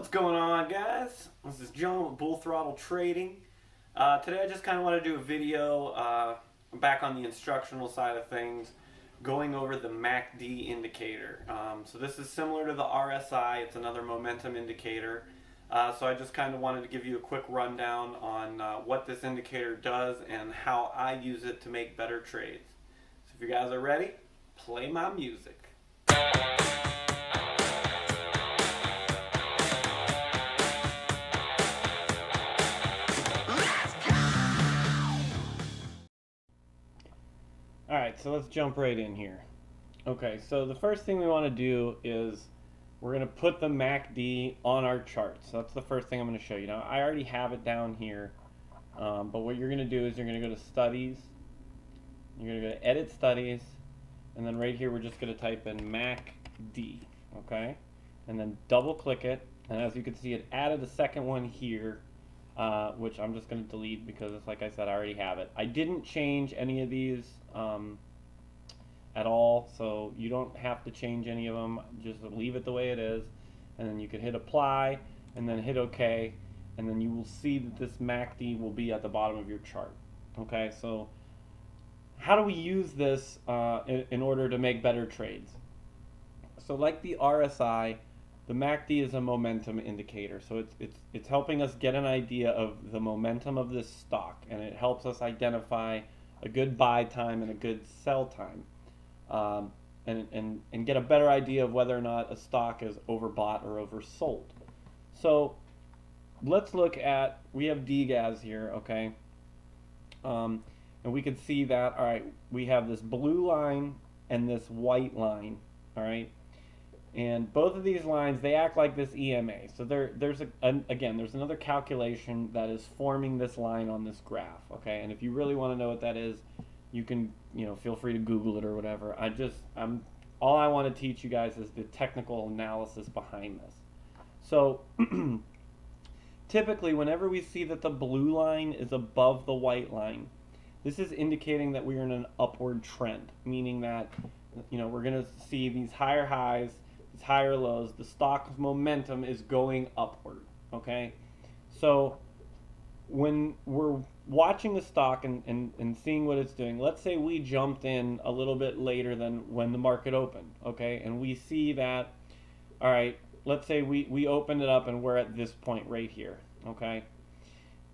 What's going on, guys? This is John with Bull-Throttle Trading. Today I just kind of want to do a video back on the instructional side of things, going over the MACD indicator. So this is similar to the RSI. It's another momentum indicator. So I just kind of wanted to give you a quick rundown on what this indicator does and how I use it to make better trades. So if you guys are ready, play my music. Alright, so let's jump right in here. Okay, so the first thing we want to do is we're going to put the MACD on our chart. So that's the first thing I'm going to show you. Now, I already have it down here, but what you're going to do is you're going to go to Studies, you're going to go to Edit Studies, and then right here we're just going to type in MACD, okay? And then double click it, and as you can see it added a second one here, which I'm just going to delete because it's like I said, I already have it. I didn't change any of these at all, so you don't have to change any of them. Just leave it the way it is, and then you can hit apply and then hit OK, and then you will see that this MACD will be at the bottom of your chart. Okay, so how do we use this in order to make better trades? So like the RSI, the MACD is a momentum indicator, so it's helping us get an idea of the momentum of this stock, and it helps us identify a good buy time and a good sell time, and get a better idea of whether or not a stock is overbought or oversold. So let's look at, we have DGAS here, okay, and we can see that, all right, we have this blue line and this white line, all right. And both of these lines, they act like this EMA. So there's another calculation that is forming this line on this graph, okay? And if you really want to know what that is, you can, feel free to Google it or whatever. All I want to teach you guys is the technical analysis behind this. So typically, whenever we see that the blue line is above the white line, this is indicating that we are in an upward trend, meaning that, we're going to see these higher highs, higher lows. The stock's momentum is going upward, okay? So when we're watching the stock and seeing what it's doing, let's say we jumped in a little bit later than when the market opened, okay? And we see that, all right, let's say we opened it up and we're at this point right here, okay?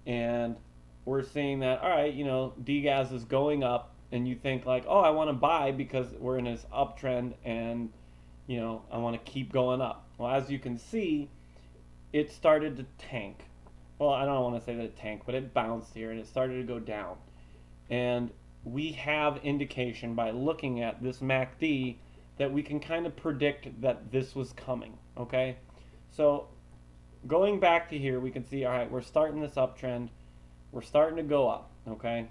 And we're seeing that, all right, DGAS is going up, and you think like, oh, I want to buy because we're in this uptrend and I want to keep going up. Well, as you can see, it started to tank. Well, I don't want to say that it tanked, but it bounced here and it started to go down. And we have indication by looking at this MACD that we can kind of predict that this was coming, okay? So going back to here, we can see, all right, we're starting this uptrend. We're starting to go up, okay?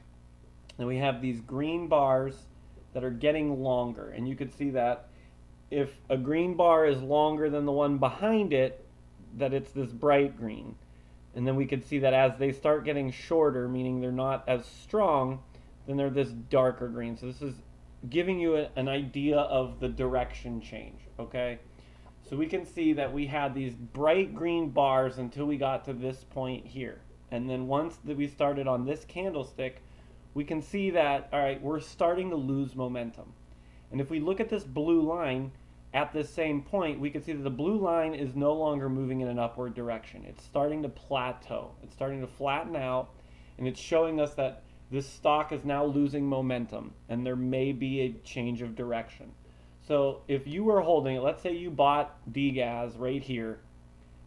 And we have these green bars that are getting longer, and you can see that if a green bar is longer than the one behind it, that it's this bright green. And then we can see that as they start getting shorter, meaning they're not as strong, then they're this darker green. So this is giving you an idea of the direction change, okay? So we can see that we had these bright green bars until we got to this point here. And then once that we started on this candlestick, we can see that, all right, we're starting to lose momentum. And if we look at this blue line at this same point, we can see that the blue line is no longer moving in an upward direction. It's starting to plateau. It's starting to flatten out, and it's showing us that this stock is now losing momentum, and there may be a change of direction. So if you were holding it, let's say you bought DGAS right here,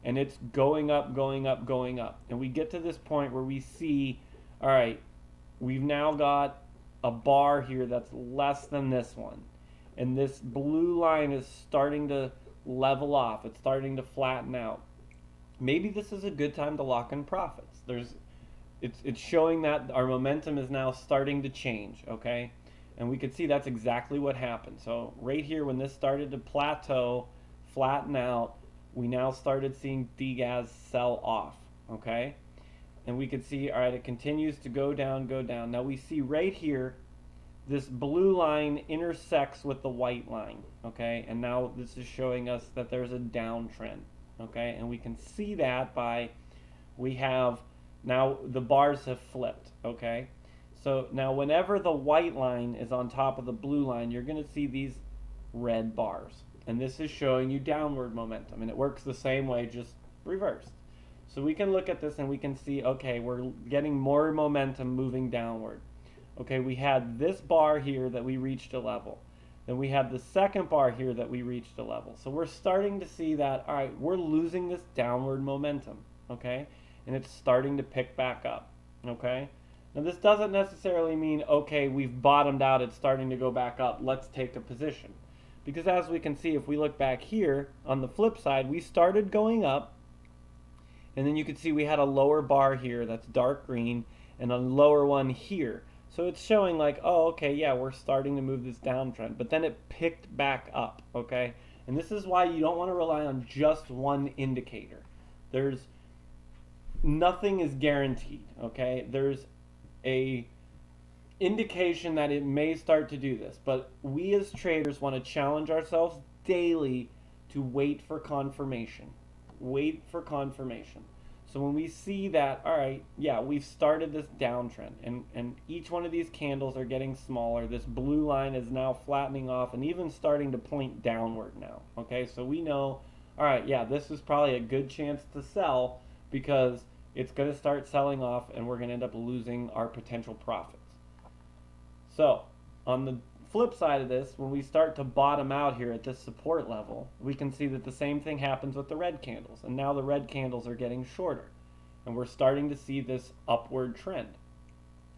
and it's going up, going up, going up, and we get to this point where we see, all right, we've now got a bar here that's less than this one. And this blue line is starting to level off. It's starting to flatten out. Maybe this is a good time to lock in profits. It's showing that our momentum is now starting to change, okay? And we can see that's exactly what happened. So right here, when this started to plateau, flatten out, we now started seeing DGAS sell off, okay? And we can see, all right, it continues to go down, go down. Now we see right here, this blue line intersects with the white line, okay? And now this is showing us that there's a downtrend, okay? And we can see that by, we have, now the bars have flipped, okay? So now whenever the white line is on top of the blue line, you're going to see these red bars. And this is showing you downward momentum. And it works the same way, just reversed. So we can look at this and we can see, okay, we're getting more momentum moving downward. Okay, we had this bar here that we reached a level. Then we had the second bar here that we reached a level. So we're starting to see that, all right, we're losing this downward momentum, okay? And it's starting to pick back up, okay? Now this doesn't necessarily mean, okay, we've bottomed out, it's starting to go back up, let's take a position. Because as we can see, if we look back here, on the flip side, we started going up, and then you can see we had a lower bar here that's dark green, and a lower one here. So it's showing like, oh, okay, yeah, we're starting to move this downtrend. But then it picked back up, okay? And this is why you don't want to rely on just one indicator. Nothing is guaranteed, okay? There's a indication that it may start to do this, but we as traders want to challenge ourselves daily to wait for confirmation. Wait for confirmation. So when we see that, all right, yeah, we've started this downtrend, and each one of these candles are getting smaller. This blue line is now flattening off and even starting to point downward now, okay? So we know, all right, yeah, this is probably a good chance to sell because it's going to start selling off and we're going to end up losing our potential profits. So on the flip side of this, when we start to bottom out here at this support level, we can see that the same thing happens with the red candles. And now the red candles are getting shorter. And we're starting to see this upward trend.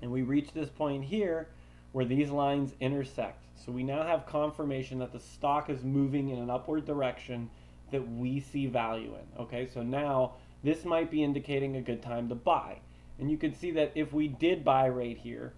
And we reach this point here where these lines intersect. So we now have confirmation that the stock is moving in an upward direction that we see value in. Okay, so now this might be indicating a good time to buy. And you can see that if we did buy right here,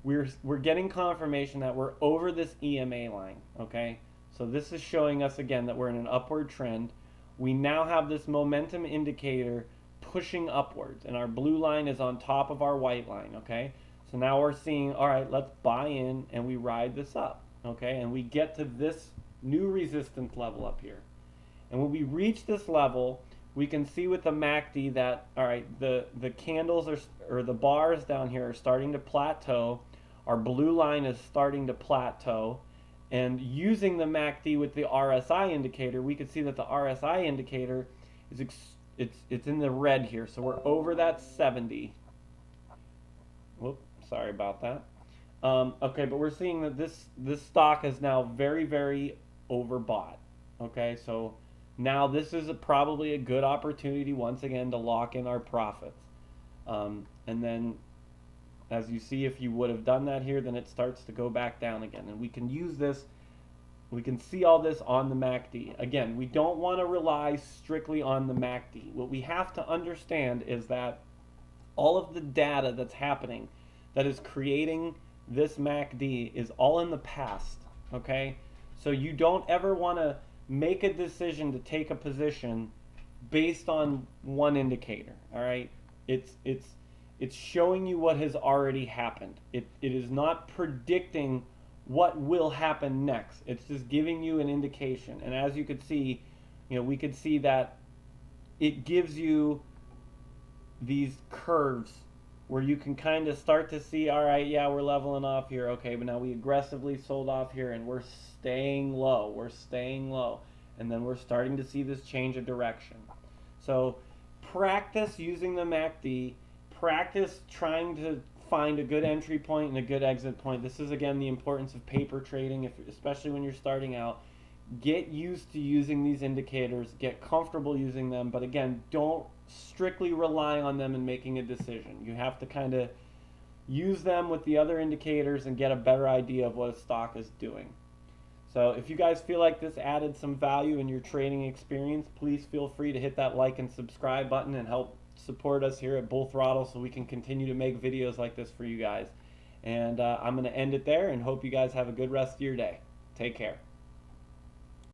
we're getting confirmation that we're over this EMA line, okay? So this is showing us again that we're in an upward trend. We now have this momentum indicator pushing upwards, and our blue line is on top of our white line, okay? So now we're seeing, all right, let's buy in and we ride this up, okay? And we get to this new resistance level up here. And when we reach this level, we can see with the MACD that, all right, the candles or the bars down here are starting to plateau. Our blue line is starting to plateau. And using the MACD with the RSI indicator, we can see that the RSI indicator is it's in the red here. So we're over that 70. Whoop, sorry about that. Okay, but we're seeing that this stock is now very, very overbought. Okay, so now this is probably a good opportunity once again to lock in our profits. And then as you see, if you would have done that here, then it starts to go back down again. And we can use this, we can see all this on the MACD. Again, we don't want to rely strictly on the MACD. What we have to understand is that all of the data that's happening that is creating this MACD is all in the past, okay? So you don't ever want to make a decision to take a position based on one indicator, all right? It's showing you what has already happened. It is not predicting what will happen next. It's just giving you an indication. And as you could see, we could see that it gives you these curves where you can kind of start to see, all right, yeah, we're leveling off here. Okay, but now we aggressively sold off here and we're staying low. We're staying low. And then we're starting to see this change of direction. So practice using the MACD. Practice trying to find a good entry point and a good exit point. This is, again, the importance of paper trading, especially when you're starting out. Get used to using these indicators. Get comfortable using them. But, again, don't strictly rely on them in making a decision. You have to kind of use them with the other indicators and get a better idea of what a stock is doing. So if you guys feel like this added some value in your trading experience, please feel free to hit that like and subscribe button and help support us here at Bull-Throttle so we can continue to make videos like this for you guys. And I'm going to end it there and hope you guys have a good rest of your day. Take care.